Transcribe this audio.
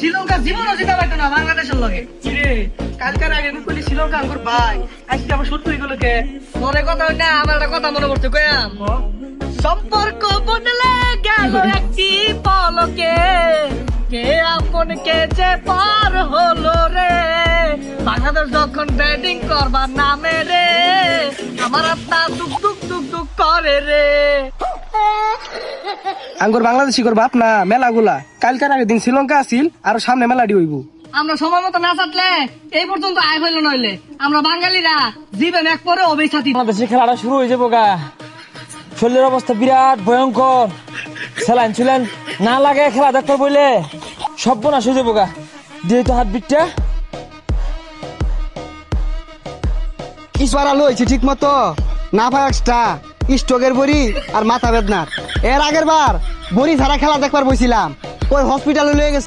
শ্রীলঙ্কা জীবনও জিতা পাইতো না বাংলাদেশের লগে। কিরে কালকার আগে কইলি শ্রীলঙ্কা আঙ্গুর ভাই, আজকে আবার শুট করে গেল কে? মনে কথা হয় না, আমার একটা কথা মনে পড়ছে কয়াম। সম্পর্ক বদলে গেল একটি পলকে, কে আপন কে যে পার হলো রে। বাংলাদেশ যখন ব্যাটিং করবার নামে রে, আমার আত্মা দুক দুক দুক দুক করে রে। আঙ্গুর বাংলাদেশি কর বাপ না মেলাগুলা, কালকার আগের দিন শ্রীলঙ্কা আসিল আর সামনে মেলাডি হইব। আমরা সময় মতো না চাটলে এই পর্যন্ত আয় হইল নইলে আমরা বাঙালিরা জীবন এক পরে অবেই সাথী। বাংলাদেশে খেলাটা শুরু হয়ে যাবো গা, শরীরের অবস্থা বিরাট ভয়ঙ্কর। স্যালাইন ছিলেন না লাগে খেলা দেখতে বইলে সর্বনাশ হয়ে যাবো গা। দিয়ে তো হাত বিটটা ইসবার আলো হয়েছে ঠিক মতো না ভাই, এক্সট্রা স্ট্রোকের বড়ি আর মাথা বেদনার। এর আগের বার বড়ি ছাড়া খেলা দেখবার বইছিলাম, ওই হসপিটালে লয়ে গেছে।